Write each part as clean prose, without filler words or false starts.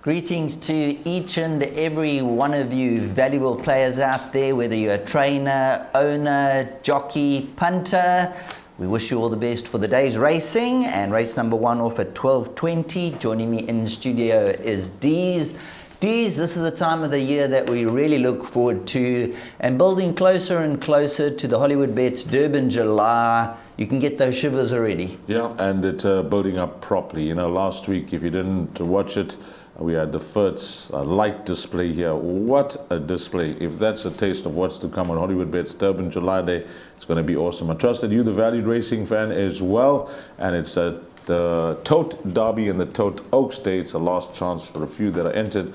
Greetings to each and every one of you valuable players out there, whether you're a trainer, owner, jockey, punter. We wish you all the best for the day's racing, and race number 1 off at 12:20. Joining me in the studio is Dees. Dees, this is the time of the year that we really look forward to, and building closer and closer to the Hollywoodbets Durban July. You can get those shivers already. Yeah, and it's building up properly. You know, last week, if you didn't watch it, we had the first light display here. What a display. If that's a taste of what's to come on Hollywoodbets Durban July Day, it's going to be awesome. I trust that you, the valued racing fan, as well. And it's the Tote Derby and the Tote Oaks Day. It's a last chance for a few that are entered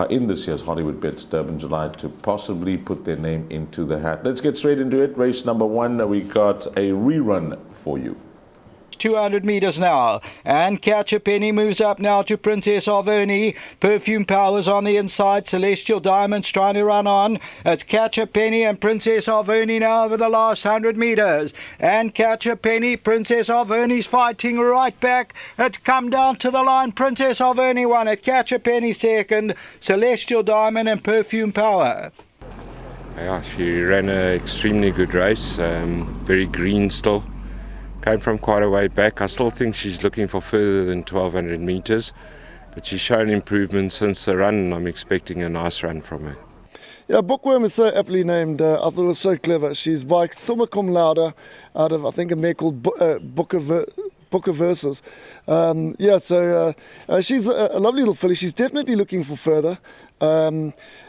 in this year's Hollywoodbets Durban July to possibly put their name into the hat. Let's get straight into it. Race number 1, we got a rerun for you. 200 meters now, and Catch a Penny moves up now to Princess of Ernie. Perfume Powers on the inside. Celestial Diamonds trying to run on. It's Catch a Penny and Princess of Ernie now over the last 100 meters. And Catch a Penny, Princess of Ernie's fighting right back. It's come down to the line. Princess of Ernie won it. Catch a Penny second. Celestial Diamond and Perfume Power. Yeah, she ran an extremely good race. Very green still. Came from quite a way back. I still think she's looking for further than 1200 meters, but she's shown improvement since the run, and I'm expecting a nice run from her. Yeah, Bookworm is so aptly named. I thought it was so clever. She's by summa cum laude out of, I think, a mare called Book of Verses. She's a lovely little filly. She's definitely looking for further.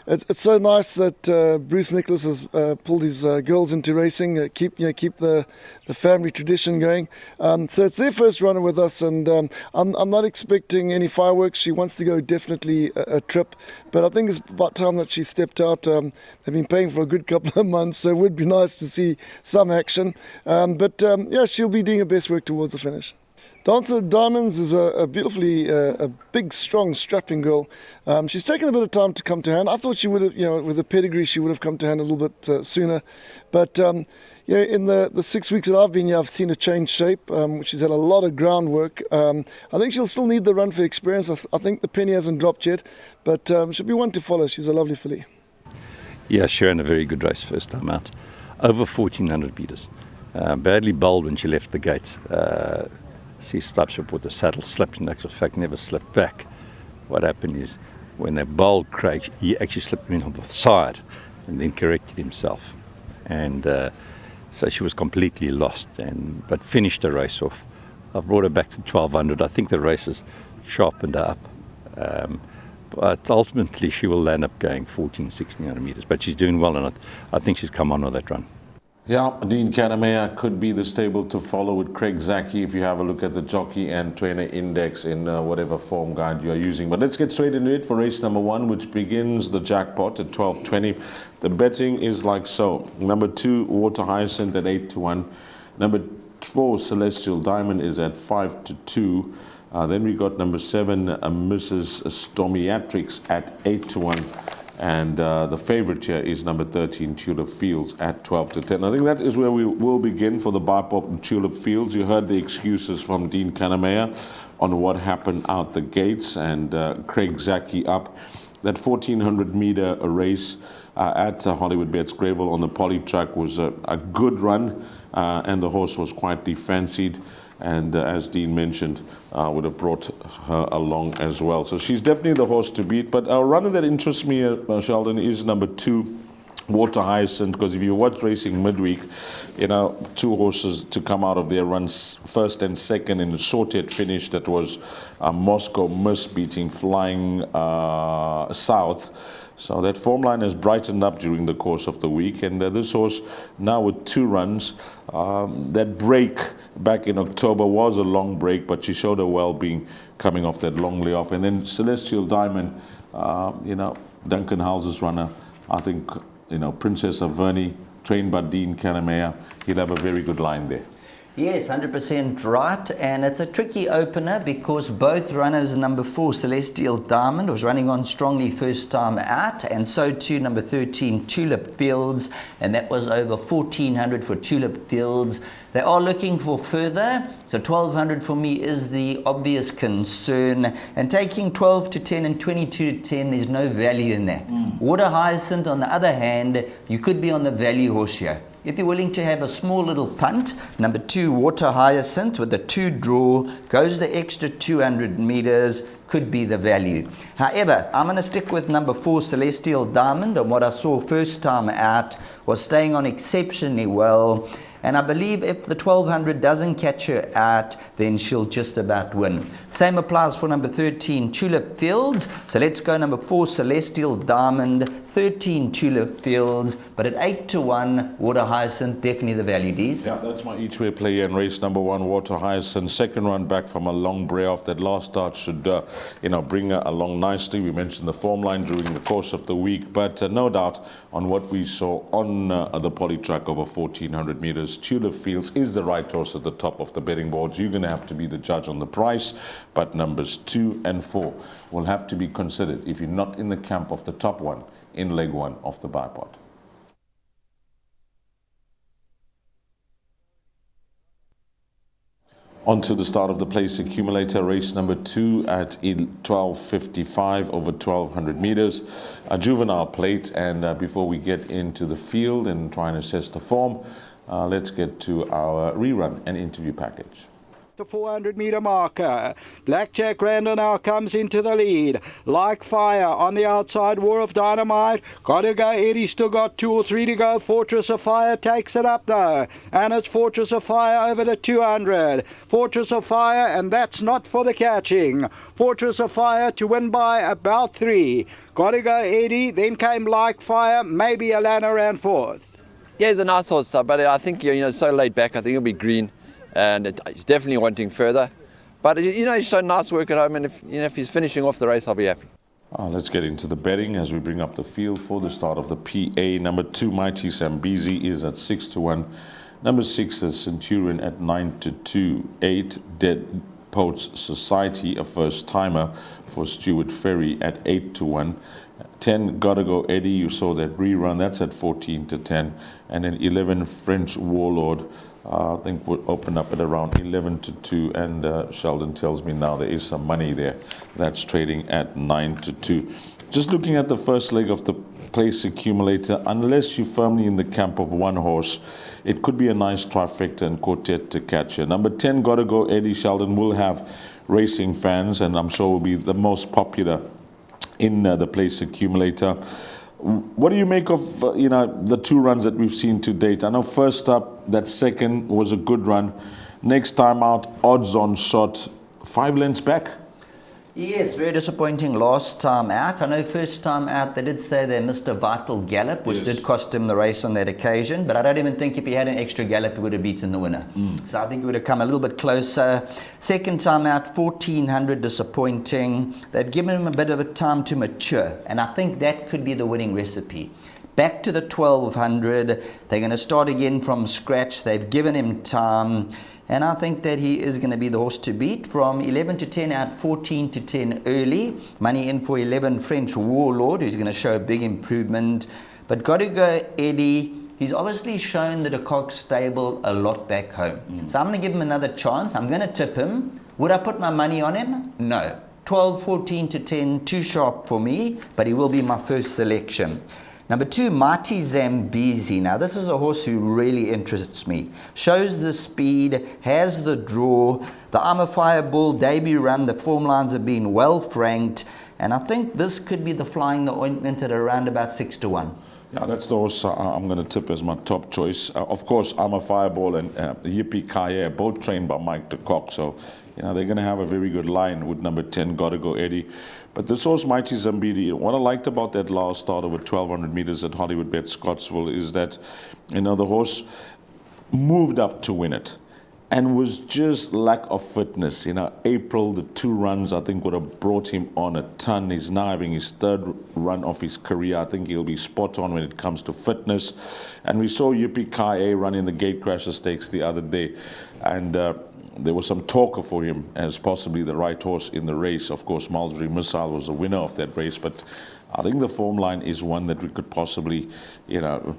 It's so nice that Bruce Nicholas has pulled his girls into racing, keep the family tradition going. So it's their first runner with us, and I'm not expecting any fireworks. She wants to go definitely a trip, but I think it's about time that she stepped out. They've been paying for a good couple of months, so it would be nice to see some action. She'll be doing her best work towards the finish. Dancer Diamonds is a beautifully, a big, strong, strapping girl. She's taken a bit of time to come to hand. I thought she would have, with the pedigree, she would have come to hand a little bit sooner. But, in the 6 weeks that I've been here, I've seen her change shape. She's had a lot of groundwork. I think she'll still need the run for experience. I think the penny hasn't dropped yet, but she'll be one to follow. She's a lovely filly. Yeah, she ran a very good race first time out. Over 1,400 metres. Badly bowled when she left the gates. She stops up with the saddle slipped, and actual fact never slipped back. What happened is when they bowled Craig, he actually slipped him in on the side and then corrected himself. And so she was completely lost, but finished the race off. I've brought her back to 1,200. I think the race has sharpened her up. But ultimately she will end up going 1,400-1,600 metres. But she's doing well, and I think she's come on with that run. Yeah, Dean Kanamea could be the stable to follow with Craig Zaki if you have a look at the jockey and trainer index in whatever form guide you are using. But let's get straight into it for race number 1, which begins the jackpot at 12:20. The betting is like so. Number 2, Water Hyacinth at 8-1. Number 4, Celestial Diamond is at 5-2. Then we got number 7, Mrs. Stormiatrix at 8-1. And the favourite here is number 13, Tulip Fields, at 12-10. I think that is where we will begin for the Bipop and Tulip Fields. You heard the excuses from Dean Kanamea on what happened out the gates, and Craig Zaki up. That 1,400 metre race at Hollywoodbets Greyville on the poly track was a good run, and the horse was quite fancied. And as Dean mentioned, would have brought her along as well. So she's definitely the horse to beat. But our runner that interests me, Sheldon, is number 2, Water Hyacinth, because if you watch racing midweek, 2 horses to come out of their runs, first and second in the short-haired finish. That was Moscow Miss beating Flying South. So that form line has brightened up during the course of the week, and this horse now with 2 runs. That break back in October was a long break, but she showed her well-being coming off that long layoff. And then Celestial Diamond, Duncan House's runner, I think, Princess of Vernie, trained by Dean Kanamea, he'll have a very good line there. Yes, 100% right, and it's a tricky opener because both runners, number 4 Celestial Diamond was running on strongly first time out, and so too number 13 Tulip Fields, and that was over 1400 for Tulip Fields. They are looking for further, so 1200 for me is the obvious concern, and taking 12 to 10 and 22 to 10, there's no value in that. Water Hyacinth, on the other hand, you could be on the value horse here. If you're willing to have a small little punt, number 2 Water Hyacinth with the 2 draw, goes the extra 200 meters, could be the value. However, I'm going to stick with number 4 Celestial Diamond, and what I saw first time out was staying on exceptionally well. And I believe if the 1200 doesn't catch her out, then she'll just about win. Same applies for number 13, Tulip Fields. So let's go number 4, Celestial Diamond, 13, Tulip Fields. But at 8 to 1, Water Hyacinth, definitely the value, D's. Yeah, that's my each-way play in race number 1, Water Hyacinth. Second run back from a long bray off. That last start should, bring her along nicely. We mentioned the form line during the course of the week. But no doubt on what we saw on the poly track over 1400 meters, Tulip Fields is the right horse at the top of the betting boards. You're going to have to be the judge on the price, but numbers 2 and 4 will have to be considered if you're not in the camp of the top one in leg 1 of the bipod. On to the start of the place accumulator, race number 2 at 12:55 over 1200 meters. A juvenile plate, and before we get into the field and try and assess the form, let's get to our rerun and interview package. The 400-meter marker. Blackjack Randall now comes into the lead. Like Fire on the outside. War of Dynamite. Got to go. Eddie still got 2 or 3 to go. Fortress of Fire takes it up though. And it's Fortress of Fire over the 200. Fortress of Fire, and that's not for the catching. Fortress of Fire to win by about 3. Got to go Eddie. Then came Like Fire. Maybe Alana ran fourth. Yeah, he's a nice horse, but I think so laid back. I think he'll be green. And he's definitely wanting further. But, he's shown nice work at home, and if he's finishing off the race, I'll be happy. Let's get into the betting as we bring up the field for the start of the PA. Number 2, Mighty Sambizi, is at 6 to 1. Number 6 is Centurion at 9 to 2. 8, Dead Poets Society, a first-timer for Stuart Ferry at 8 to 1. 10, Gotta Go Eddie, you saw that rerun, that's at 14 to 10. And then 11, French Warlord, I think would open up at around 11 to 2, and Sheldon tells me now there is some money there. That's trading at 9 to 2. Just looking at the first leg of the place accumulator, unless you're firmly in the camp of one horse, it could be a nice trifecta and quartet to catch her. Number 10, Gotta Go Eddie, Sheldon will have racing fans, and I'm sure will be the most popular in the place accumulator. What do you make of the 2 runs that we've seen to date? I know first up, that second was a good run. Next time out, odds on shot, 5 lengths back. Yes, very disappointing last time out. I know first time out they did say they missed a vital gallop, which did cost him the race on that occasion, but I don't even think if he had an extra gallop he would have beaten the winner. So I think he would have come a little bit closer. Second time out, 1400, disappointing. They've given him a bit of a time to mature, and I think that could be the winning recipe. Back to the 1200, they're going to start again from scratch. They've given him time, and I think that he is going to be the horse to beat. From 11 to 10 out, 14 to 10 early. Money in for 11, French Warlord, who's going to show a big improvement. But got to go Eddie. He's obviously shown the de Kock stable a lot back home. So I'm going to give him another chance. I'm going to tip him. Would I put my money on him? No. 12, 14 to 10, too sharp for me, but he will be my first selection. Number 2, Mighty Sambizi. Now, this is a horse who really interests me. Shows the speed, has the draw. The I'm a Fireball debut run, the form lines have been well franked, and I think this could be the flying the ointment at around about 6 to 1. Yeah, that's the horse I'm going to tip as my top choice. Of course, I'm a Fireball and Yippee Kaye, both trained by Mike de Kock, so they're going to have a very good line with number 10, Gotta Go Eddie. But this horse, Mighty Zambidi, what I liked about that last start over 1200 meters at Hollywoodbets Scottsville is that, the horse moved up to win it. and was just lack of fitness. April, the 2 runs, I think, would have brought him on a ton. He's now having his 3rd run of his career. I think he'll be spot on when it comes to fitness. And we saw Yippee-Ki-Yay running the Gatecrasher Stakes the other day, and there was some talk for him as possibly the right horse in the race. Of course, Malmesbury Missile was the winner of that race, but I think the form line is one that we could possibly,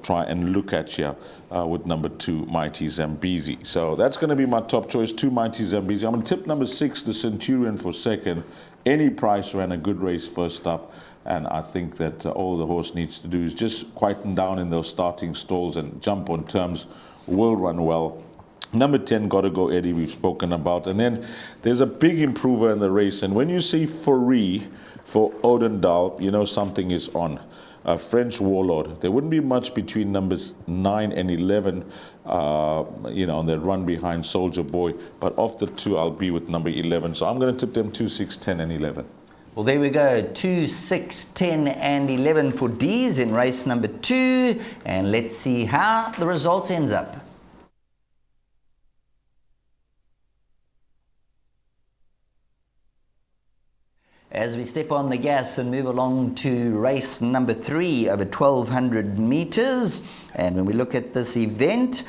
try and look at here with number 2, Mighty Zambezi. So that's going to be my top choice, 2, Mighty Zambezi. I'm going to tip number 6, the Centurion, for second. Any price ran a good race first up, and I think that all the horse needs to do is just quieten down in those starting stalls and jump on terms. Will run well. Number 10, Gotta Go Eddie, we've spoken about. And then there's a big improver in the race, and when you see Foree for Odendal, you know something is on. A French Warlord. There wouldn't be much between numbers 9 and 11, on that run behind Soldier Boy. But of the 2, I'll be with number 11. So I'm going to tip them 2, 6, 10, and 11. Well, there we go. 2, 6, 10, and 11 for D's in race number 2. And let's see how the results ends up. As we step on the gas and move along to race number 3 over 1,200 meters. And when we look at this event,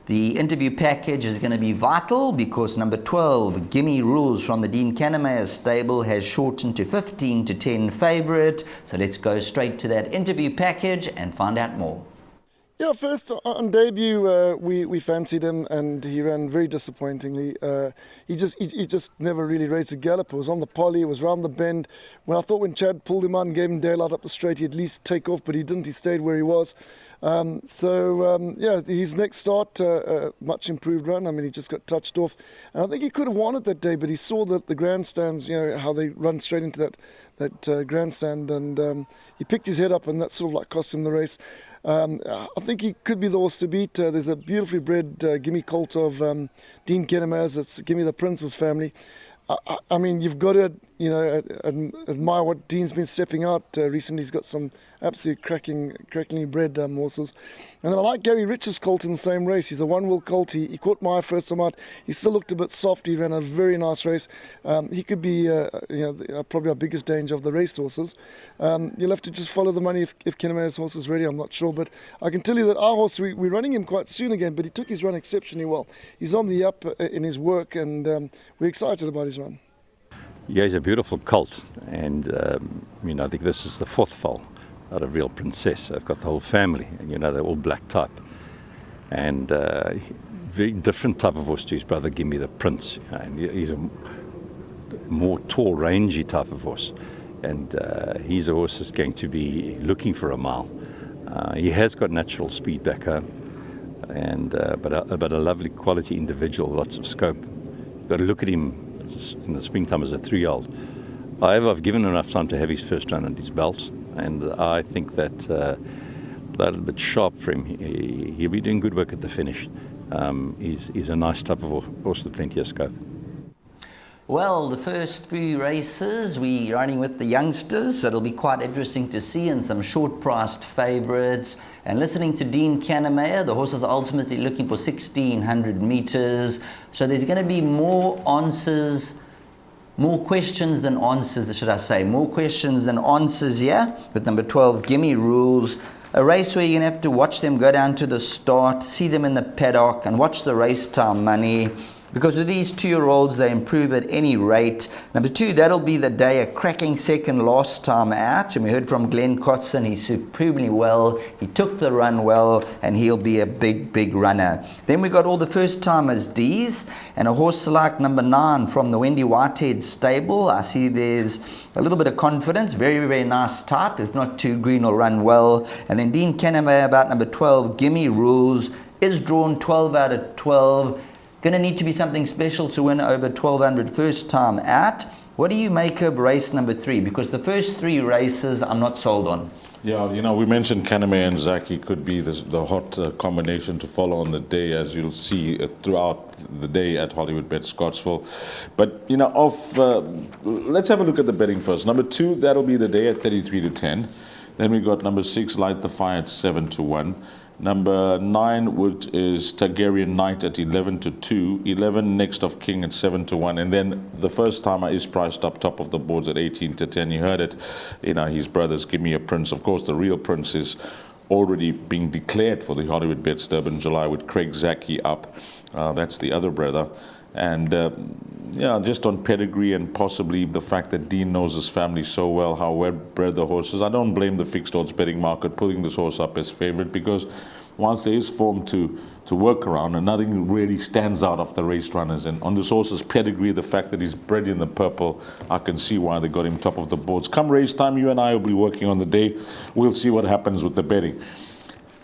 the interview package is going to be vital because number 12, Gimme Rules from the Dean Kannemeyer stable, has shortened to 15 to 10 favourite. So let's go straight to that interview package and find out more. Yeah, first on debut, we fancied him, and he ran very disappointingly. He just never really raced a gallop. It was on the poly, it was round the bend. When I thought when Chad pulled him on and gave him daylight up the straight, he'd at least take off, but he didn't. He stayed where he was. His next start, much improved run. I mean, he just got touched off, and I think he could have won it that day, but he saw that the grandstands, how they run straight into that grandstand, and he picked his head up, and that sort of like cost him the race. I think he could be the horse to beat. There's a beautifully bred Gimme colt of Dean Kennemeyer's. It's Gimme the Prince's family. I mean, you've got to, admire what Dean's been stepping out recently. He's got some absolutely crackingly bred horses. And then I like Gary Rich's colt in the same race. He's a one-wheel colt. He caught my first time out. He still looked a bit soft. He ran a very nice race. He could be, probably our biggest danger of the race horses. You'll have to just follow the money if Kennemeyer's horse is ready. I'm not sure, but I can tell you that our horse, we're running him quite soon again, but he took his run exceptionally well. He's on the up in his work, and we're excited about his run. Yeah, he's a beautiful colt, and I think this is the 4th foal out of Real Princess. I've got the whole family, and they're all black type, and very different type of horse to his brother Gimme the Prince. And he's a more tall, rangy type of horse, and he's a horse that's going to be looking for a mile. He has got natural speed back home, and but a lovely quality individual, lots of scope. You've got to look at him in the springtime as a 3-year-old. However, I've given him enough time to have his first run under his belt, and I think that a little bit sharp for him. He'll be doing good work at the finish. He's a nice type of horse with plenty of scope. Well, the first 3 races, we're running with the youngsters, so it'll be quite interesting to see, and some short-priced favourites. And listening to Dean Kannemeyer, the horse is ultimately looking for 1,600 metres. So there's going to be more questions than answers, should I say. More questions than answers here with number 12, Gimme Rules. A race where you're going to have to watch them go down to the start, see them in the paddock, and watch the race time money. Because with these 2-year-olds, they improve at any rate. Number 2, that'll be the day, a cracking second last time out. And we heard from Glenn Cotson, he's superbly well. He took the run well, and he'll be a big runner. Then we got all the first-timers D's, and a horse like number 9 from the Wendy Whitehead stable. I see there's a little bit of confidence. Very nice type. If not too green, will run well. And then Dean Kannemeyer about number 12, Gimme Rules, is drawn 12 out of 12. Going to need to be something special to win over 1,200 first time out. What do you make of race number 3? Because the first 3 races I'm not sold on. Yeah, we mentioned Kannemeyer and Zaki could be the hot combination to follow on the day, as you'll see throughout the day at Hollywoodbets Scottsville. But, let's have a look at the betting first. Number 2, that'll be the day at 33 to 10. Then we got number 6, Light the Fire at 7 to 1. Number 9, which is Targaryen Knight at 11-2. 11 Next of King at 7-1. And then the first timer is priced up top of the boards at 18-10. You heard it. You know, his brothers, Give Me a Prince. Of course, the real prince is already being declared for the Hollywoodbets Durbanville with Craig Zaki up. That's the other brother. And yeah, just on pedigree and possibly the fact that Dean knows his family so well, how well bred the horses. I don't blame the fixed odds betting market putting this horse up as favorite, because once there is form to work around and nothing really stands out of the race runners. And on this horse's pedigree, the fact that he's bred in the purple, I can see why they got him top of the boards. Come race time, you and I will be working on the day. We'll see what happens with the betting.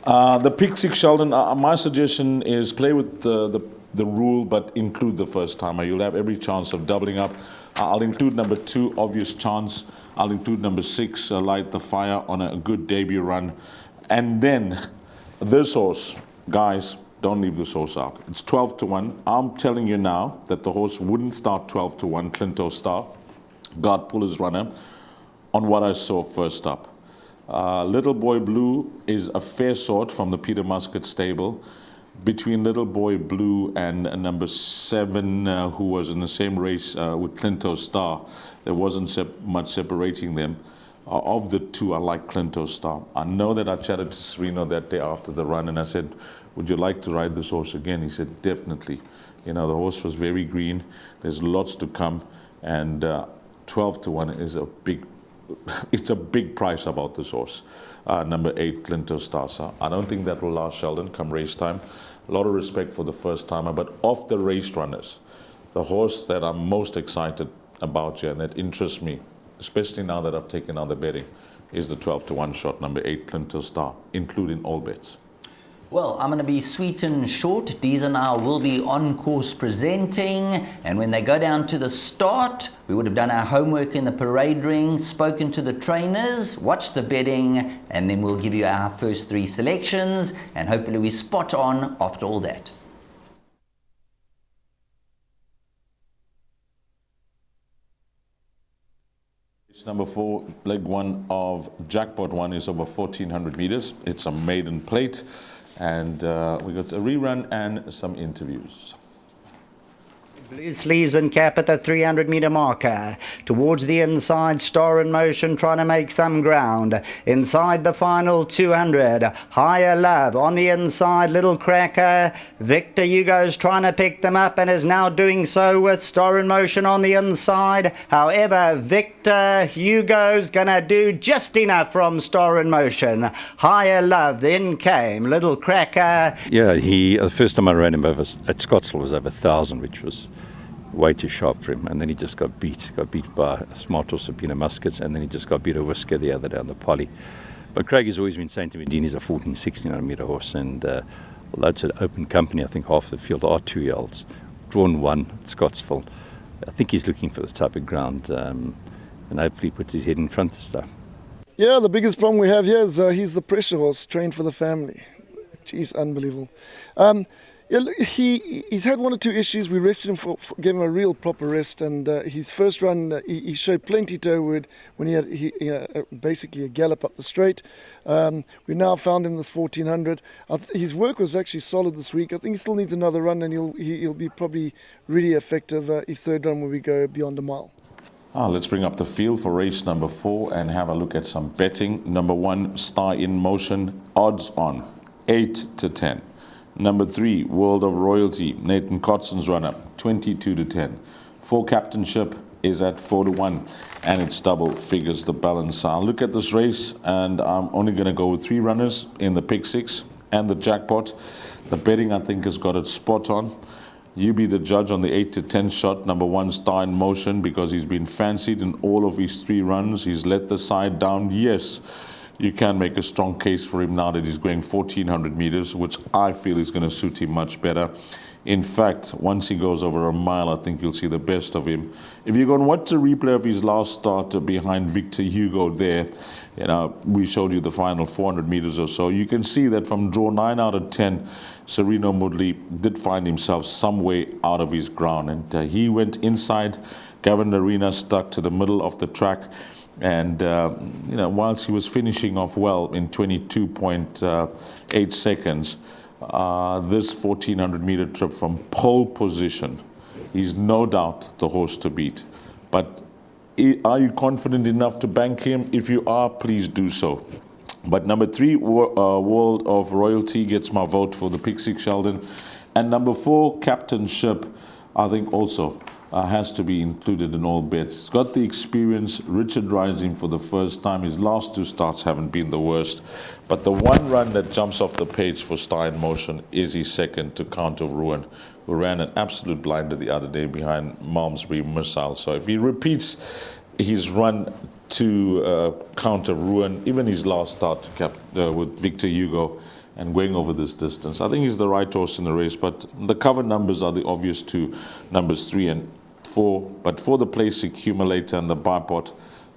The pick 6, Sheldon, my suggestion is play with the rule, but include the first timer. You'll have every chance of doubling up. I'll include number 2, Obvious Chance. I'll include number 6, Light the Fire, on a good debut run. And then this horse, guys, don't leave this horse out. It's 12-1. I'm telling you now that the horse wouldn't start 12-1, Clinto Star, guard puller's runner, on what I saw first up. Little Boy Blue is a fair sort from the Peter Muscat stable. Between Little Boy Blue and number 7, who was in the same race with Clinto Star, there wasn't much separating them. Of the two, I like Clinto Star. I know that I chatted to Sereno that day after the run, and I said, would you like to ride this horse again? He said, definitely. You know, the horse was very green. There's lots to come, and 12-1 is it's a big price about this horse. Number 8, Clinto Star. So I don't think that will last, Sheldon, come race time. A lot of respect for the first timer, but of the race runners, the horse that I'm most excited about here and that interests me, especially now that I've taken out the betting, is the 12-1 shot, number 8, Clinto Star, including all bets. Well, I'm going to be sweet and short. Deez and I will be on course presenting, and when they go down to the start, we would have done our homework in the parade ring, spoken to the trainers, watched the betting, and then we'll give you our first 3 selections, and hopefully we spot on after all that. Number 4, leg 1 of Jackpot 1 is over 1,400 meters. It's a maiden plate. And we got a rerun and some interviews. Blue sleeves and cap at the 300-meter marker. Towards the inside, Star in Motion trying to make some ground. Inside the final 200, Higher Love. On the inside, Little Cracker. Victor Hugo's trying to pick them up and is now doing so with Star in Motion on the inside. However, Victor Hugo's going to do just enough from Star in Motion. Higher Love, then came Little Cracker. Yeah, the first time I ran him over at Scottsville was over 1,000, which was way too sharp for him, and then he just got beat by a smart horse of Peter Muscat's, and then he just got beat a whisker the other day on the poly. But Craig has always been saying to me, Dean, he's a 1600 meter horse, and although it's an open company, I think half the field are 2-year-olds. Drawn 1 at Scottsville. I think he's looking for the type of ground, and hopefully puts his head in front this time. Yeah, the biggest problem we have here is he's the pressure horse trained for the family. Jeez, unbelievable. Yeah, look, he's had 1 or 2 issues. We rested him gave him a real proper rest, and his first run he showed plenty toewood when he had basically a gallop up the straight. We now found him with 1,400. His work was actually solid this week. I think he still needs another run, and he'll be probably really effective his 3rd run when we go beyond a mile. Let's bring up the field for race number 4 and have a look at some betting. Number 1, Star in Motion, odds on 8-10. Number 3, World of Royalty, Nathan Cotson's runner, 22-10. 4 Captainship is at 4-1, and it's double figures the balance. I'll look at this race, and I'm only going to go with 3 runners in the pick 6 and the jackpot. The betting, I think, has got it spot on. You be the judge on the 8-10 shot, number 1, Star in Motion, because he's been fancied in all of his 3 runs. He's let the side down, yes. You can make a strong case for him now that he's going 1,400 meters, which I feel is going to suit him much better. In fact, once he goes over a mile, I think you'll see the best of him. If you're going to watch the replay of his last start behind Victor Hugo there, you know, we showed you the final 400 meters or so. You can see that from draw 9 out of 10, Sereno Moodley did find himself some way out of his ground. And he went inside. Gavin Arena stuck to the middle of the track. And, whilst he was finishing off well in 22.8 seconds, this 1400 meter trip from pole position, he's no doubt the horse to beat. But are you confident enough to bank him? If you are, please do so. But number 3, World of Royalty, gets my vote for the pick 6, Sheldon. And number 4, Captainship, I think also has to be included in all bets. He's got the experience. Richard rides him for the first time. His last 2 starts haven't been the worst. But the one run that jumps off the page for Star in Motion is his second to Count of Ruin, who ran an absolute blinder the other day behind Malmesbury Missile. So if he repeats his run to Count of Ruin, even his last start with Victor Hugo, and going over this distance, I think he's the right horse in the race. But the cover numbers are the obvious 2, numbers 3 and 4. But for the place accumulator and the bipod,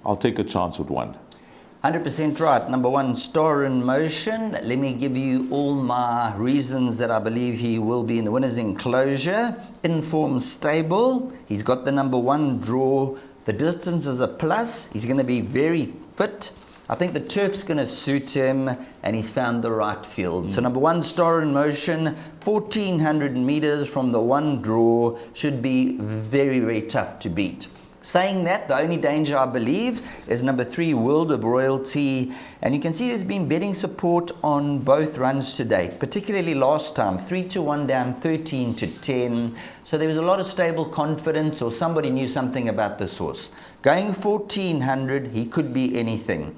I'll take a chance with 1. 100% right. Number 1, Star in Motion. Let me give you all my reasons that I believe he will be in the winner's enclosure. Informed stable. He's got the number 1 draw. The distance is a plus. He's going to be very fit. I think the turf's going to suit him, and he's found the right field. So number 1, Star in Motion, 1400 meters from the 1 draw, should be very, very tough to beat. Saying that, the only danger, I believe, is number 3, World of Royalty. And you can see there's been betting support on both runs to date, particularly last time, 3-1 down, 13-10. So there was a lot of stable confidence, or somebody knew something about this horse. Going 1400, he could be anything.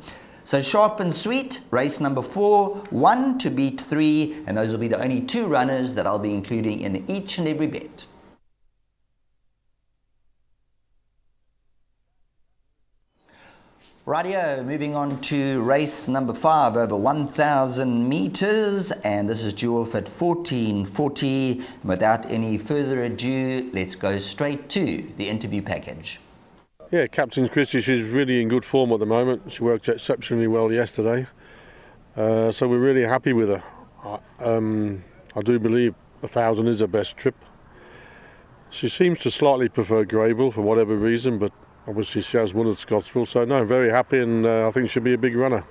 So sharp and sweet, race number 4, 1 to beat 3, and those will be the only 2 runners that I'll be including in each and every bet. Rightio, moving on to race number 5 over 1,000 meters, and this is due off at 14:40. Without any further ado, let's go straight to the interview package. Yeah, Captain Christie, she's really in good form at the moment. She worked exceptionally well yesterday, so we're really happy with her. I do believe 1,000 is her best trip. She seems to slightly prefer Greyville for whatever reason, but obviously she has won at Scottsville, so no, very happy, and I think she'll be a big runner.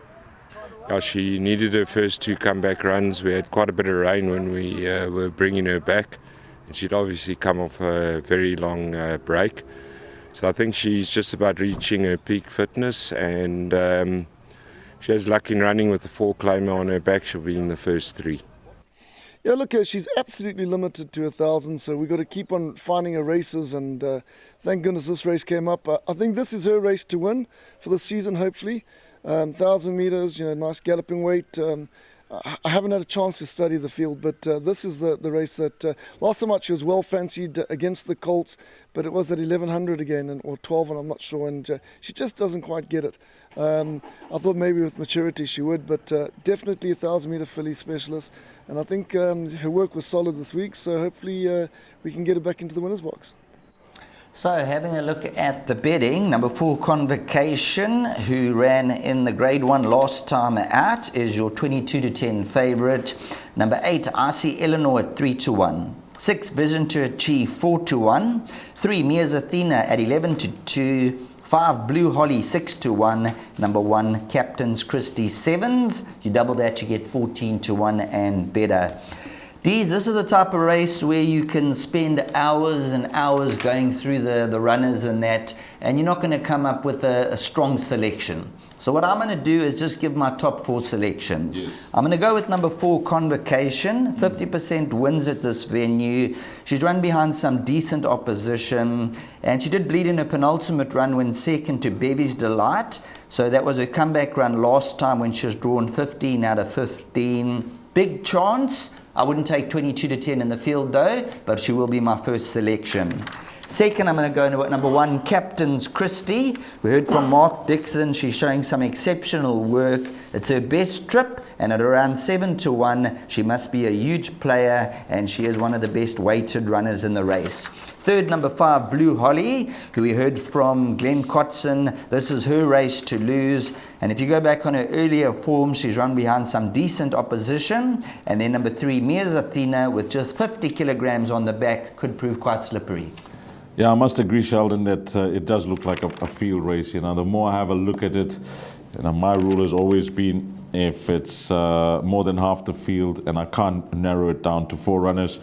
Yeah, she needed her first 2 comeback runs. We had quite a bit of rain when we were bringing her back, and she'd obviously come off a very long break. So I think she's just about reaching her peak fitness, and she has luck in running with the 4-claimer on her back. She'll be in the first 3. Yeah, look, she's absolutely limited to 1,000, so we've got to keep on finding her races, and thank goodness this race came up. I think this is her race to win for the season, hopefully. 1,000 meters, nice galloping weight. I haven't had a chance to study the field, but this is the race that last time out she was well fancied against the Colts, but it was at 1,100 again, or 12, and I'm not sure, and she just doesn't quite get it. I thought maybe with maturity she would, but definitely a 1,000 meter filly specialist, and I think her work was solid this week, so hopefully we can get her back into the winner's box. So having a look at the betting, number 4, Convocation, who ran in the grade 1 last time out, is your 22-10 favourite. Number 8, RC Eleanor at 3-1. 6, Vision to Achieve 4-1. 3, Mia's Athena at 11-2. 5, Blue Holly 6-1. Number 1, Captain's Christie 7s. You double that, you get 14-1 and better. This is the type of race where you can spend hours and hours going through the runners and that, and you're not going to come up with a strong selection. So what I'm going to do is just give my top 4 selections. Yes. I'm going to go with number 4, Convocation. 50% wins at this venue. She's run behind some decent opposition, and she did bleed in a penultimate run when second to Bevy's Delight. So that was her comeback run last time when she was drawn 15 out of 15. Big chance. I wouldn't take 22-10 in the field though, but she will be my first selection. Second, I'm going to go into number 1, Captain's Christie. We heard from Mark Dixon. She's showing some exceptional work. It's her best trip, and at around 7-1, she must be a huge player, and she is one of the best weighted runners in the race. Third, number 5, Blue Holly, who we heard from Glenn Cotson. This is her race to lose, and if you go back on her earlier form, she's run behind some decent opposition. And then number 3, Mia's Athena, with just 50 kilograms on the back, could prove quite slippery. Yeah, I must agree, Sheldon, that it does look like a field race. The more I have a look at it, my rule has always been if it's more than half the field, and I can't narrow it down to 4 runners.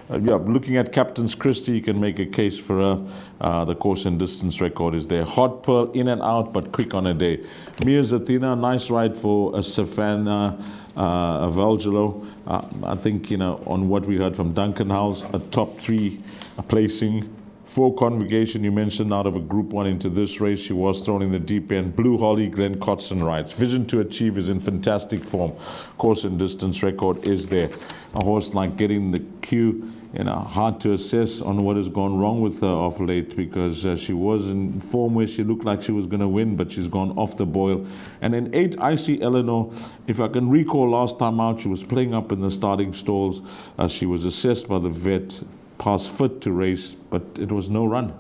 Looking at Captain's Christie, you can make a case for her. The course and distance record is there. Hot Pearl, in and out, but quick on a day. Mia's Athena, nice ride for Savannah Valgelo. I think, on what we heard from Duncan Howells, a top 3 placing. 4 Convocation, you mentioned, out of a Group 1 into this race. She was thrown in the deep end. Blue Holly, Glenn Cotson rides. Vision to Achieve is in fantastic form. Course and distance record is there. A horse like Getting the Cue, hard to assess on what has gone wrong with her of late, because she was in form where she looked like she was going to win, but she's gone off the boil. And in 8, I See Eleanor. If I can recall last time out, she was playing up in the starting stalls. She was assessed by the vet, past fit to race, but it was no run.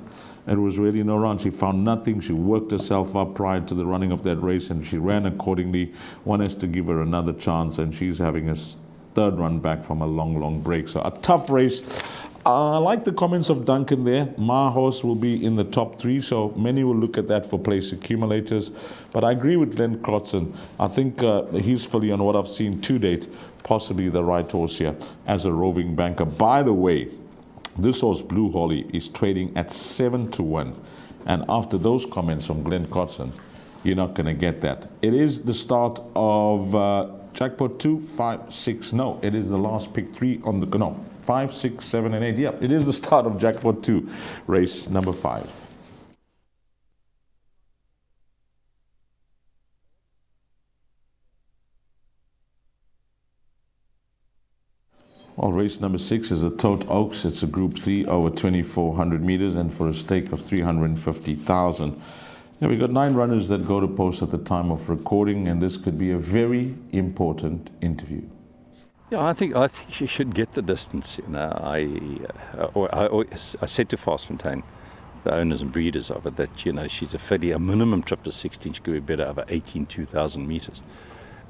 It was really no run. She found nothing. She worked herself up prior to the running of that race, and she ran accordingly. One has to give her another chance, and she's having a 3rd run back from a long break. So a tough race. I like the comments of Duncan there. My horse will be in the top 3, so many will look at that for place accumulators. But I agree with Glenn Clotson. I think he's fully, on what I've seen to date, possibly the right horse here as a roving banker. By the way, this horse, Blue Holly, is trading at 7-1. And after those comments from Glenn Cotson, you're not going to get that. It is the start of Jackpot 2, 5, 6. No, it is the last pick 3 on the... No, 5, 6, 7, and 8. Yeah, it is the start of Jackpot 2, race number 5. Well, race number 6 is the Tote Oaks. It's a Group 3 over 2,400 meters and for a stake of 350,000. Yeah, we've got 9 runners that go to post at the time of recording, and this could be a very important interview. Yeah, I think she should get the distance. I said to Fastfontein, the owners and breeders of it, that she's a minimum trip to 16. She could be better over 2,000 meters.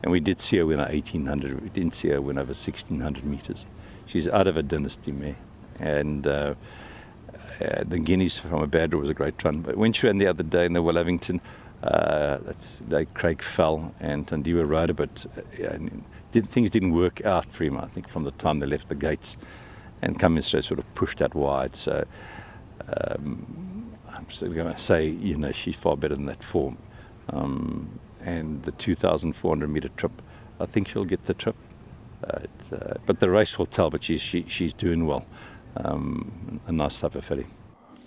And we did see her win over 1,800. We didn't see her win over 1,600 meters. She's out of a dynasty mare. And the Guineas from a bad draw was a great run. But when she ran the other day in the Willavington, Craig fell and Tandiwa rode her, but things didn't work out for him, I think, from the time they left the gates. And Cummins sort of pushed that wide. So I'm still going to say, she's far better than that form. And the 2,400 meter trip, I think she'll get the trip. But the race will tell, but she's doing well. A nice type of filly.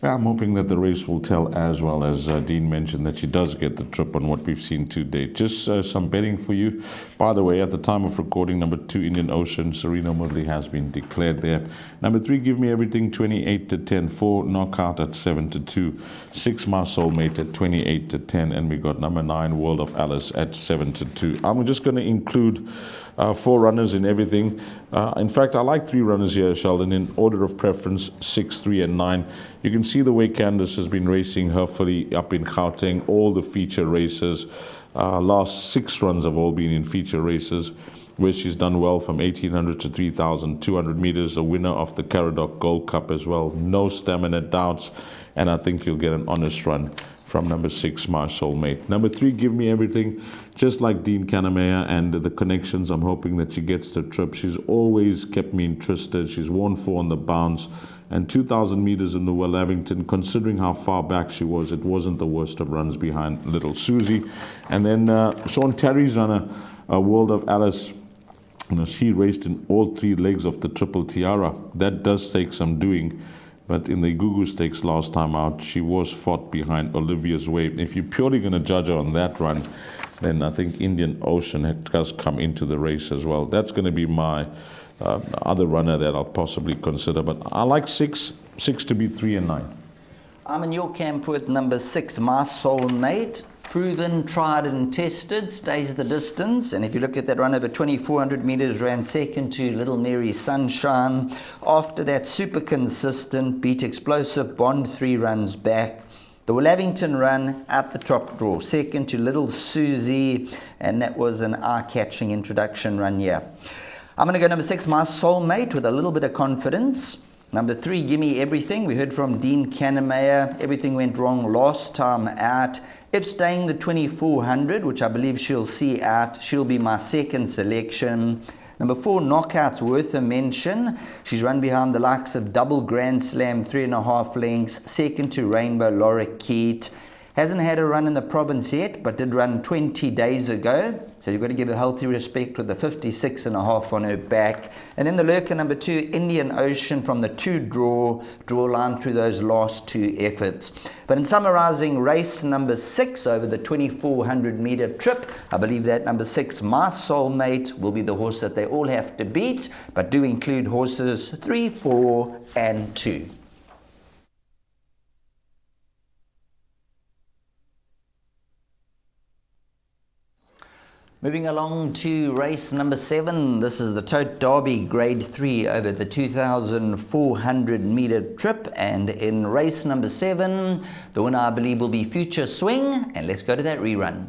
Yeah, I'm hoping that the race will tell, as well as Dean mentioned, that she does get the trip on what we've seen to date. Just some betting for you. By the way, at the time of recording, number 2, Indian Ocean, Serena Woodley has been declared there. Number 3, Give Me Everything, 28-10. 4, Knockout at 7-2. 6, My Soulmate at 28-10. And we got number 9, World of Alice at 7-2. I'm just going to include 4 runners in everything. In fact, I like 3 runners here, Sheldon, in order of preference, 6, 3, and 9. You can see the way Candice has been racing her filly up in Gauteng, all the feature races. Last 6 runs have all been in feature races, where she's done well from 1,800 to 3,200 meters, a winner of the Caradoc Gold Cup as well. No stamina doubts, and I think you'll get an honest run from number 6, My Soulmate. Number 3, Give Me Everything. Just like Dean Kannemeyer and the connections, I'm hoping that she gets the trip. She's always kept me interested. She's won 4 on the bounce. And 2,000 meters in the Willavington, considering how far back she was, it wasn't the worst of runs behind Little Susie. And then Sean Terry's on a World of Alice. She raced in all 3 legs of the Triple Tiara. That does take some doing. But in the Gugu Stakes last time out, she was fought behind Olivia's Wave. If you're purely going to judge her on that run, then I think Indian Ocean has come into the race as well. That's going to be my other runner that I'll possibly consider. But I like 6 to be 3 and 9. I'm in your camp with number 6, My Soulmate. Proven, tried and tested, stays the distance. And if you look at that run over 2,400 meters, ran second to Little Mary Sunshine. After that, super consistent, beat Explosive Bond 3 runs back. The Willavington run at the top draw, second to Little Susie, and that was an eye-catching introduction run here. I'm going to go number 6, My Soulmate, with a little bit of confidence. Number 3, Gimme Everything. We heard from Dean Kannemeyer. Everything went wrong last time out. If staying the 2400, which I believe she'll see out, she'll be my second selection. Number 4, Knockout's worth a mention. She's run behind the likes of Double Grand Slam, 3.5 lengths, second to Rainbow Lorikeet. Hasn't had a run in the province yet, but did run 20 days ago. So you've got to give her healthy respect with the 56.5 on her back. And then the lurker number 2, Indian Ocean, from the 2 draw line through those last 2 efforts. But in summarizing race number 6 over the 2400 meter trip, I believe that number 6, My Soulmate, will be the horse that they all have to beat, but do include horses 3, 4, and 2. Moving along to race number 7, this is the Tote Derby Grade 3 over the 2,400 meter trip, and in race number 7, the winner I believe will be Future Swing, and let's go to that rerun.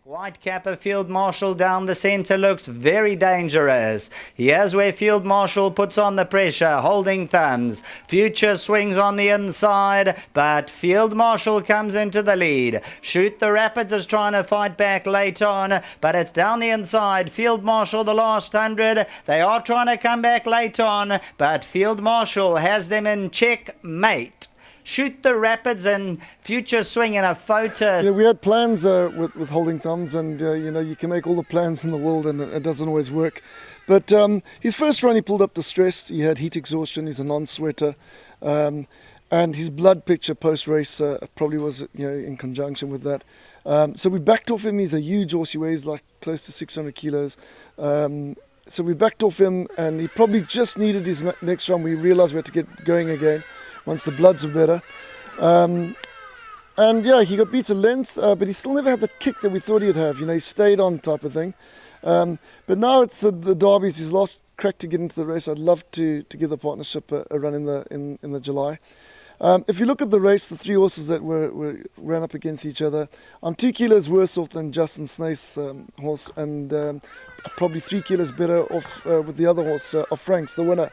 White Capper Field Marshal down the centre looks very dangerous. Here's where Field Marshal puts on the pressure, holding thumbs. Future Swings on the inside, but Field Marshal comes into the lead. Shoot the Rapids is trying to fight back late on, but it's down the inside. Field Marshal the last 100. They are trying to come back late on, but Field Marshal has them in checkmate. Shoot the Rapids and Future Swing in a photo. Yeah, we had plans with Holding Thumbs, and you can make all the plans in the world and it doesn't always work. But his first run he pulled up distressed. He had heat exhaustion. He's a non-sweater. And his blood picture post-race probably was in conjunction with that. So we backed off him. He's a huge horse. He weighs like close to 600 kilos. So we backed off him, and he probably just needed his next run. We realized we had to get going again once the bloods were better. And yeah, he got beat a length, but he still never had the kick that we thought he'd have. He stayed on type of thing. But now it's the Derby's his last crack to get into the race. I'd love to give the partnership a run in the July. If you look at the race, the 3 horses that ran up against each other, I'm 2 kilos worse off than Justin Snaith's horse, and probably 3 kilos better off with the other horse, of Frank's, the winner.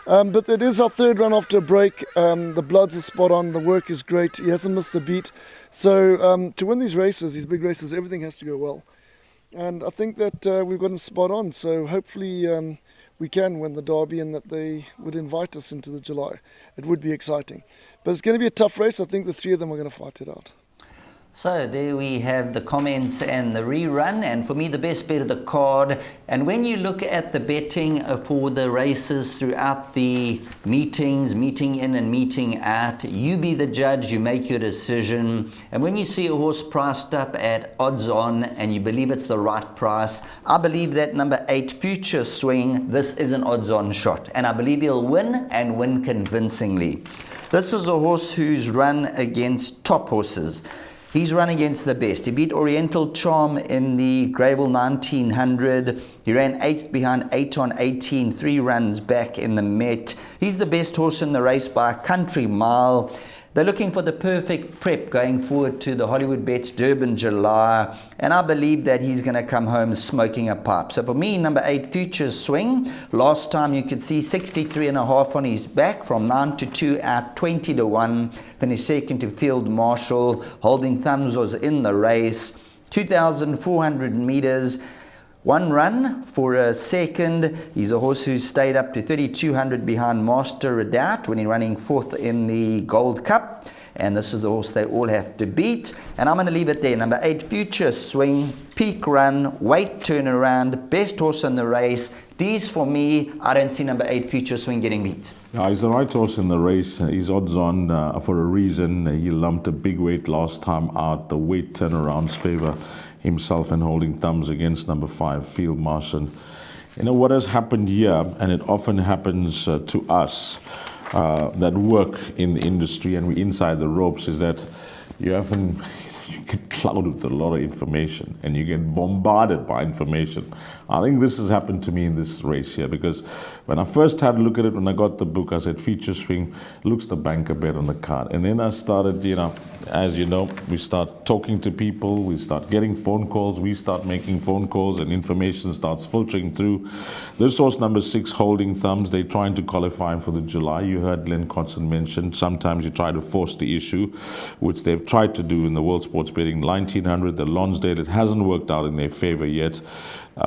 But it is our 3rd run after a break. The bloods are spot on. The work is great. He hasn't missed a beat. So to win these races, these big races, everything has to go well. And I think that we've got him spot on. So hopefully we can win the Derby, and that they would invite us into the July. It would be exciting. But it's going to be a tough race. I think the 3 of them are going to fight it out. So there we have the comments and the rerun, and for me the best bet of the card. And when you look at the betting for the races throughout the meetings, meeting in and meeting out, you be the judge, you make your decision. And when you see a horse priced up at odds on and you believe it's the right price, I believe that number 8, Future Swing, this is an odds on shot, and I believe he'll win, and win convincingly. This is a horse who's run against top horses. He's run against the best. He beat Oriental Charm in the Greyville 1900. He ran 8th behind 8 on 18, 3 runs back in the Met. He's the best horse in the race by a country mile. They're looking for the perfect prep going forward to the Hollywoodbets Durban July, and I believe that he's going to come home smoking a pipe. So for me, number 8, Future Swing. Last time you could see 63.5 on his back, from 9 to 2 out 20 to 1. Finished second to Field Marshal. Holding Thumbs was in the race. 2,400 meters. 1 run for a second. He's a horse who stayed up to 3,200 behind Master Redoubt when he's running 4th in the Gold Cup. And this is the horse they all have to beat. And I'm going to leave it there. Number 8, Future Swing, peak run, weight turnaround, best horse in the race. These for me, I don't see number 8, Future Swing, getting beat. Yeah, he's the right horse in the race. He's odds on for a reason. He lumped a big weight last time out. The weight turnarounds favor himself, and Holding Thumbs against number 5, Field Marshal. What has happened here, and it often happens to us that work in the industry and we inside the ropes, is that you often you get clouded with a lot of information and you get bombarded by information. I think this has happened to me in this race here, because when I first had a look at it, when I got the book, I said, feature swing, looks the banker bet on the card. And then I started, as you know, we start talking to people, we start getting phone calls, we start making phone calls, and information starts filtering through. This horse number 6, Holding Thumbs, they're trying to qualify him for the July. You heard Glenn Cotson mention, sometimes you try to force the issue, which they've tried to do in the World Sports Betting 1900, the Lonsdale. It hasn't worked out in their favor yet.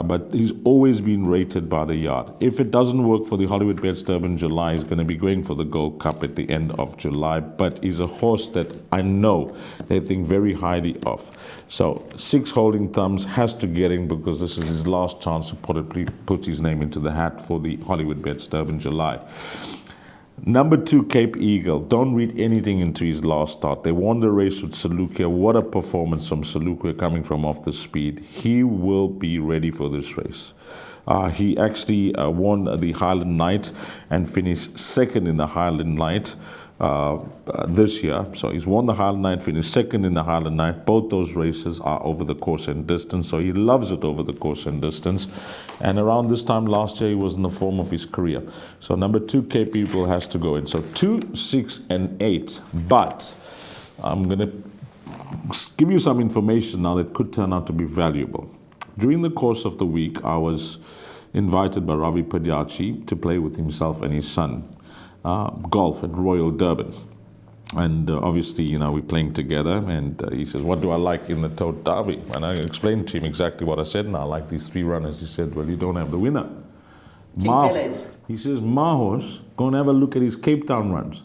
But he's always been rated by the yard. If it doesn't work for the Hollywoodbets Durban July, he's going to be going for the Gold Cup at the end of July. But he's a horse that I know they think very highly of. So 6, Holding Thumbs, has to get in, because this is his last chance to put his name into the hat for the Hollywoodbets Durban July. Number 2, Cape Eagle. Don't read anything into his last start. They won the race with Salukya. What a performance from Salukya coming from off the speed. He will be ready for this race. He actually won the Highland Night and finished second in the Highland Night this year. So he's won the Highland Night, finished second in the Highland Night. Both those races are over the course and distance, so he loves it over the course and distance. And around this time last year, he was in the form of his career. So number 2, Cape Eagle, has to go in. So 2, 6, and 8. But I'm going to give you some information now that could turn out to be valuable. During the course of the week, I was invited by Ravi Padyachi to play with himself and his son golf at Royal Durban. And obviously, we're playing together, and he says, what do I like in the Tote Derby? And I explained to him exactly what I said, and I like these 3 runners. He said, well, you don't have the winner. He says, my horse, go and have a look at his Cape Town runs,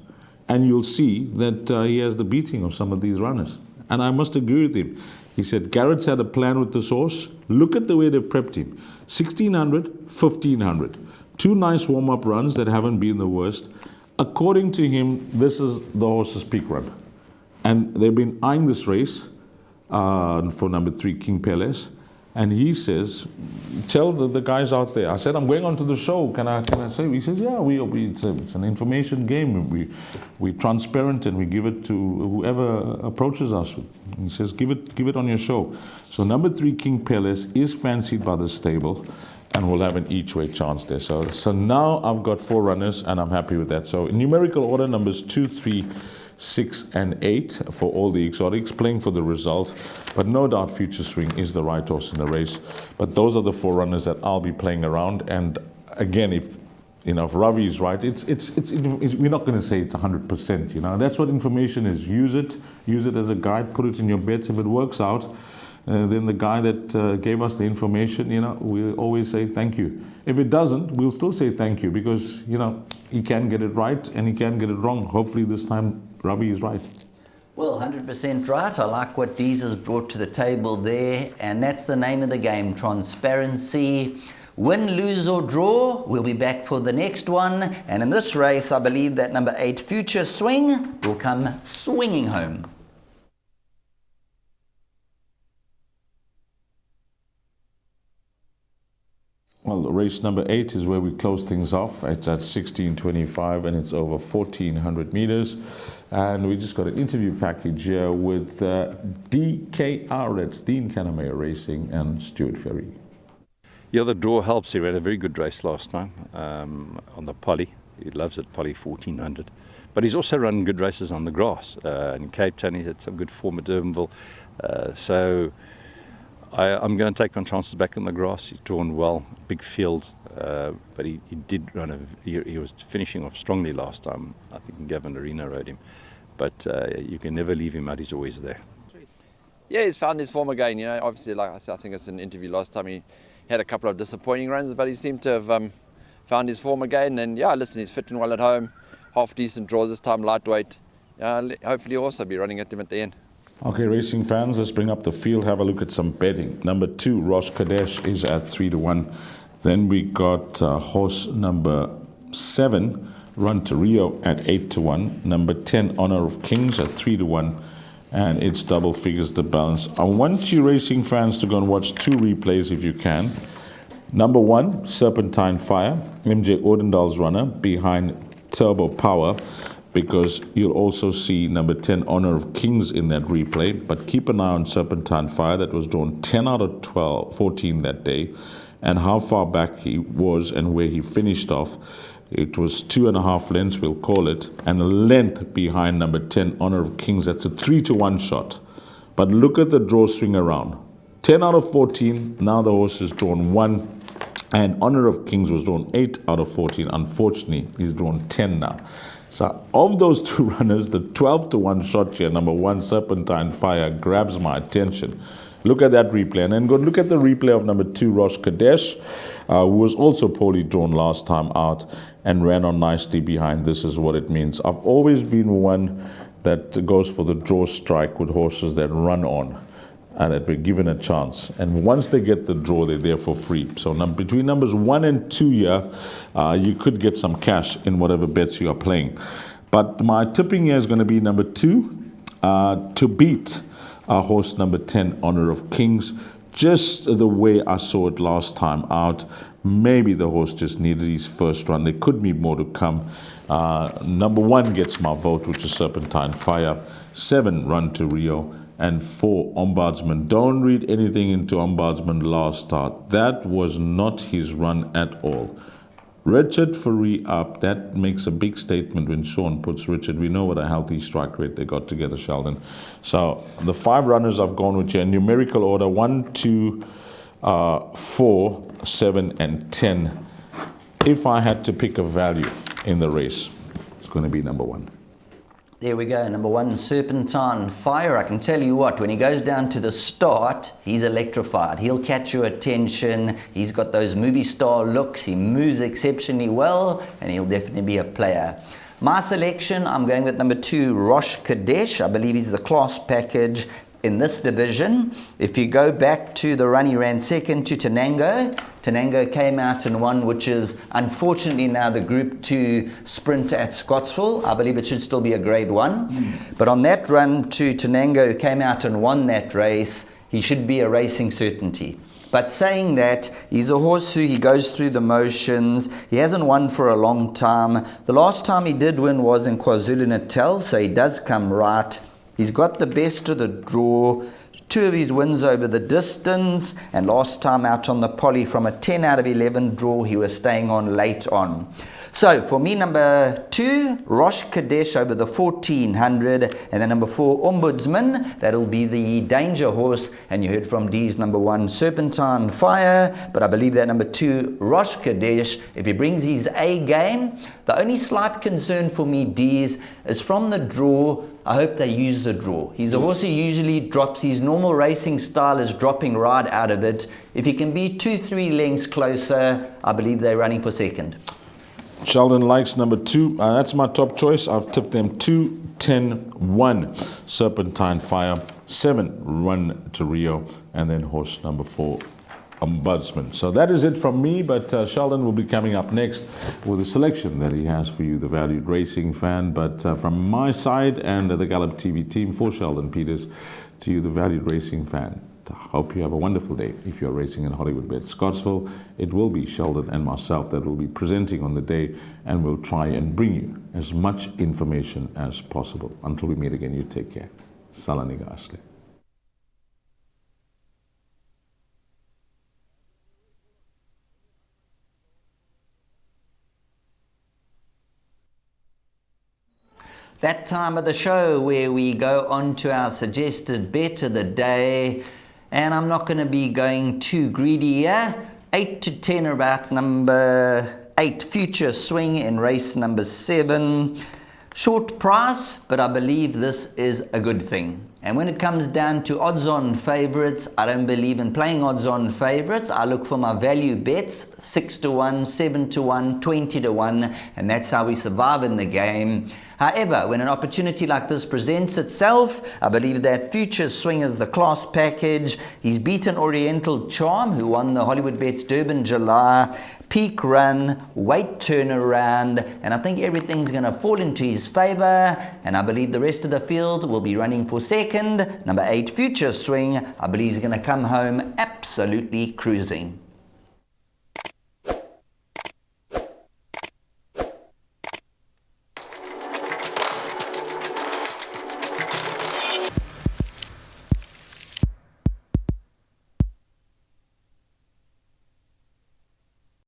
and you'll see that he has the beating of some of these runners. And I must agree with him. He said, Garrett's had a plan with this horse. Look at the way they've prepped him. 1600, 1500. 2 nice warm-up runs that haven't been the worst. According to him, this is the horse's peak run. And they've been eyeing this race for number 3, King Peles. And he says, tell the guys out there. I said, I'm going on to the show. Can I say? He says, yeah, it's an information game. We're transparent, and we give it to whoever approaches us. He says, give it on your show. So number 3, King Peles, is fancied by the stable, and we'll have an each-way chance there. So now I've got 4 runners, and I'm happy with that. So in numerical order, numbers 2, 3, 6, and 8 for all the exotics, playing for the result. But no doubt Future Swing is the right horse in the race. But those are the 4 runners that I'll be playing around. And again, if Ravi is right, we're not going to say it's 100%. That's what information is. Use it as a guide. Put it in your bets. If it works out, then the guy that gave us the information, we'll always say thank you. If it doesn't, we'll still say thank you, because, he can get it right and he can get it wrong. Hopefully this time Ravi is right. Well, 100% right. I like what Deez has brought to the table there, and that's the name of the game, transparency. Win, lose or draw, we'll be back for the next one. And in this race, I believe that number 8, Future Swing, will come swinging home. Well, race number 8 is where we close things off. It's at 16:25 and it's over 1,400 meters. And we just got an interview package here with DKR, that's Dean Kannemeyer Racing, and Stuart Ferry. Yeah, the draw helps. He ran a very good race last time on the poly. He loves it, poly 1400. But he's also run good races on the grass. In Cape Town, he's had some good form at Durbanville. So I'm going to take my chances back on the grass. He's drawn well, big field, but he did run he was finishing off strongly last time. I think Gavin Arena rode him, but you can never leave him out. He's always there. Yeah, he's found his form again. Obviously, like I said, I think it's an interview last time. He had a couple of disappointing runs, but he seemed to have found his form again. And yeah, listen, he's fitting well at home. Half decent draws this time, lightweight. Hopefully, also be running at him at the end. Okay, racing fans, let's bring up the field, have a look at some betting. Number 2, Rosh Kadesh, is at 3-1. Then we got horse number 7, Run to Rio, at 8-1. Number 10, Honor of Kings, at 3-1. And it's double figures the balance. I want you racing fans to go and watch 2 replays if you can. Number 1, Serpentine Fire, MJ Ordendal's runner, behind Turbo Power. because you'll also see number 10, Honor of Kings, in that replay. But keep an eye on Serpentine Fire. That was drawn 10 out of 14 that day. And how far back he was and where he finished off. It was 2.5 lengths, we'll call it, and a length behind number 10, Honor of Kings. That's a 3-to-1 shot. But look at the draw swing around. 10 out of 14. Now the horse is drawn 1. And Honor of Kings was drawn 8 out of 14. Unfortunately, he's drawn 10 now. So of those two runners, the 12-to-1 shot here, number 1, Serpentine Fire, grabs my attention. Look at that replay. And then go look at the replay of number 2, Rosh Kadesh, who was also poorly drawn last time out and ran on nicely behind. This is what it means. I've always been one that goes for the draw strike with horses that run on and that we're given a chance. And once they get the draw, they're there for free. So between numbers 1 and 2 here, you could get some cash in whatever bets you are playing. But my tipping here is going to be number 2 to beat horse number 10, Honor of Kings. Just the way I saw it last time out. Maybe the horse just needed his first run. There could be more to come. Number 1 gets my vote, which is Serpentine Fire. 7, Run to Rio. And 4, Ombudsman. Don't read anything into Ombudsman last start. That was not his run at all. Richard Faree up. That makes a big statement when Sean puts Richard. We know what a healthy strike rate they got together, Sheldon. So the 5 runners I've gone with here, numerical order 1, 2, 4, 7, and 10. If I had to pick a value in the race, it's going to be number 1. There we go, number 1, Serpentine Fire. I can tell you what, when he goes down to the start, he's electrified. He'll catch your attention. He's got those movie star looks. He moves exceptionally well, and he'll definitely be a player. My selection, I'm going with number 2, Rosh Kadesh. I believe he's the class package in this division. If you go back to the run, he ran second to Tenango. Tenango came out and won, which is unfortunately now the Group 2 sprint at Scottsville. I believe it should still be a grade 1. But on that run to Tenango, who came out and won that race, he should be a racing certainty. But saying that, he's a horse who he goes through the motions. He hasn't won for a long time. The last time he did win was in KwaZulu-Natal, so he does come right. He's got the best of the draw. 2 of his wins over the distance, and last time out on the poly from a 10 out of 11 draw, he was staying on late on. So for me, number 2, Rosh Kadesh over the 1400, and then number 4, Ombudsman. That'll be the danger horse, and you heard from D's number 1, Serpentine Fire, but I believe that number 2, Rosh Kadesh, if he brings his A game. The only slight concern for me, D's, is from the draw. I hope they use the draw. He's a horse who usually drops. His normal racing style is dropping right out of it. If he can be 2-3 lengths closer, I believe they're running for second. Sheldon likes number 2. That's my top choice. I've tipped them 2, 10, 1, Serpentine Fire, 7, Run to Rio, and then horse number 4, Ombudsman. So that is it from me, but Sheldon will be coming up next with a selection that he has for you, the valued racing fan. But from my side and the Gallop TV team, for Sheldon Peters, to you, the valued racing fan. I hope you have a wonderful day. If you're racing in Hollywoodbets Scottsville, it will be Sheldon and myself that will be presenting on the day, and we'll try and bring you as much information as possible. Until we meet again, you take care. Salaniga Ashley. That time of the show where we go on to our suggested bet of the day, and I'm not going to be going too greedy here. 8 to 10 are about number 8, Future Swing in race number 7. Short price, but I believe this is a good thing. And when it comes down to odds-on favourites, I don't believe in playing odds-on favourites. I look for my value bets, 6 to 1, 7 to 1, 20 to 1, and that's how we survive in the game. However, when an opportunity like this presents itself, I believe that Future Swing is the class package. He's beaten Oriental Charm, who won the Hollywoodbets Durbanville July, peak run, weight turnaround, and I think everything's going to fall into his favour, and I believe the rest of the field will be running for second. Number 8, Future Swing, I believe he's going to come home absolutely cruising.